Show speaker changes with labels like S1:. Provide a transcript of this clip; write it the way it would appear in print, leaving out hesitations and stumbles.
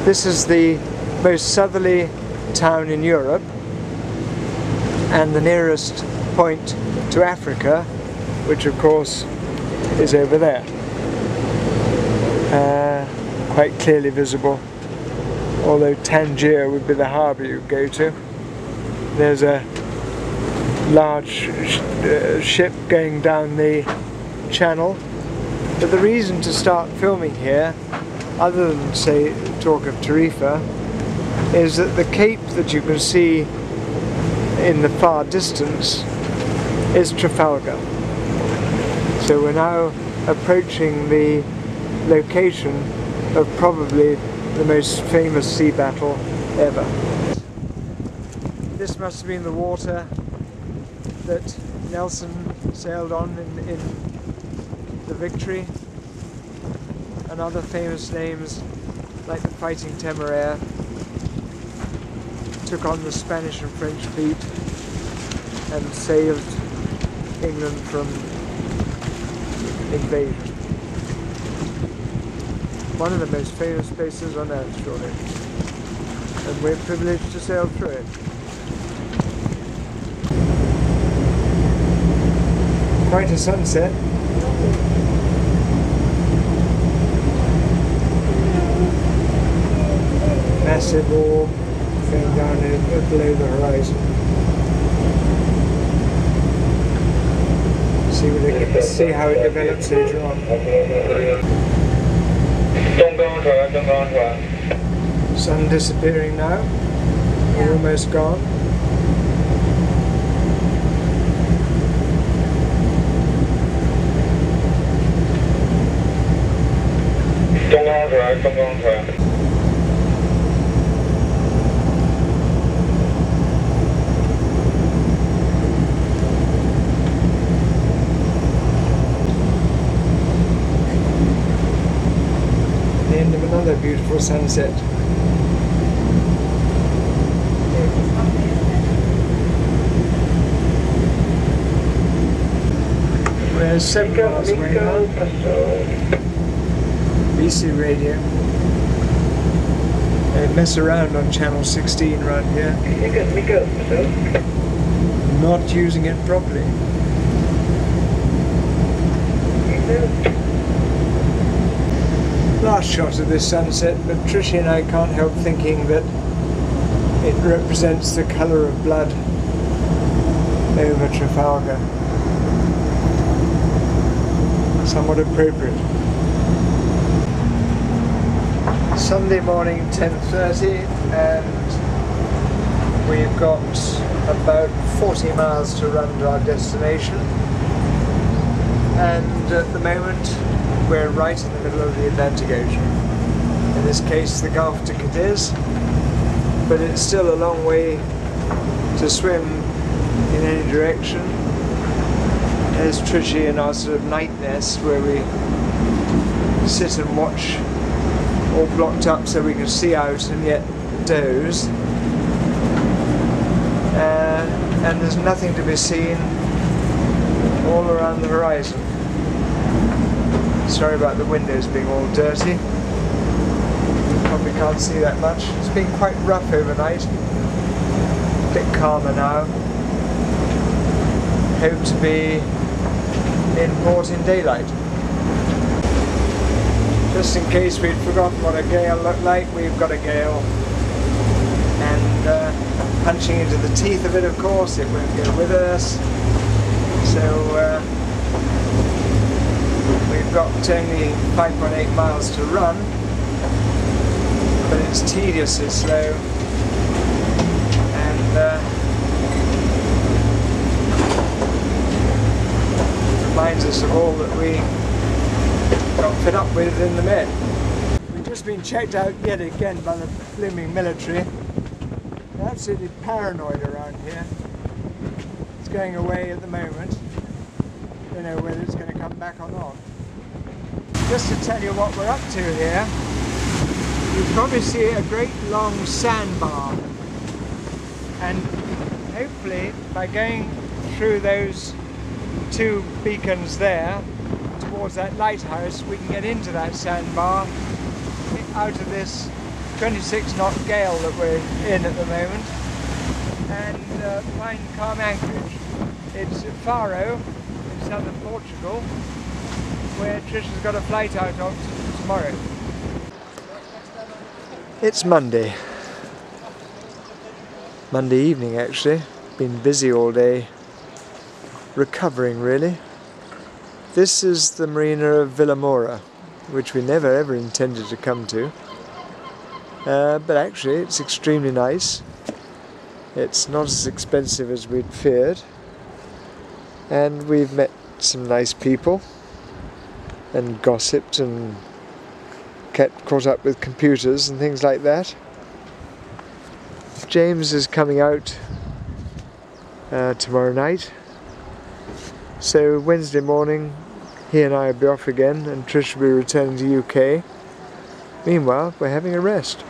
S1: This is the most southerly town in Europe and the nearest point to Africa, which of course is over there. Quite clearly visible, although Tangier would be the harbour you'd go to. There's a large ship going down the channel, but the reason to start filming here, other than say talk of Tarifa, is that the cape that you can see in the far distance is Trafalgar. So we're now approaching the location of probably the most famous sea battle ever. This must have been the water that Nelson sailed on in the Victory, and other famous names like the Fighting Temeraire took on the Spanish and French fleet and saved England from invasion. One of the most famous places on earth, surely, and we're privileged to sail through it. Quite a sunset. Massive orb going down below the horizon. See how it develops later on. Sun disappearing now. We're almost gone. The end of another beautiful sunset. We're 7 miles away now. BC radio. They mess around on channel 16 right here. Not using it properly. Last shot of this sunset, but Tricia and I can't help thinking that it represents the colour of blood over Trafalgar. Somewhat appropriate. Sunday morning, 10:30, and we've got about 40 miles to run to our destination, and at the moment we're right in the middle of the Atlantic Ocean. In this case the Gulf de Cadiz, but it's still a long way to swim in any direction. There's Trichy in our sort of night nest where we sit and watch, all blocked up so we can see out and yet doze. And there's nothing to be seen all around the horizon. Sorry about the windows being all dirty. Probably can't see that much. It's been quite rough overnight. A bit calmer now. Hope to be in port in daylight. Just in case we'd forgotten what a gale looked like, we've got a gale. And punching into the teeth of it, of course, it won't go with us. So we've got only 5.8 miles to run, but it's tediously slow, and reminds us of all that we got fed up with in the Med. We've just been checked out yet again by the blooming military. They're absolutely paranoid around here. It's going away at the moment. Don't know whether it's going to come back or not. Just to tell you what we're up to here, you probably see a great long sandbar, and hopefully by going through those two beacons there towards that lighthouse we can get into that sandbar, out of this 26 knot gale that we're in at the moment, and find calm anchorage. It's Faro in southern Portugal, where Trisha's got a flight out of tomorrow. It's Monday evening actually. Been busy all day, recovering really. This is the marina of Vilamora, which we never ever intended to come to. But actually it's extremely nice. It's not as expensive as we'd feared. And we've met some nice people and gossiped and caught up with computers and things like that. James is coming out tomorrow night. So Wednesday morning he and I will be off again and Trish will be returning to UK. Meanwhile, we're having a rest.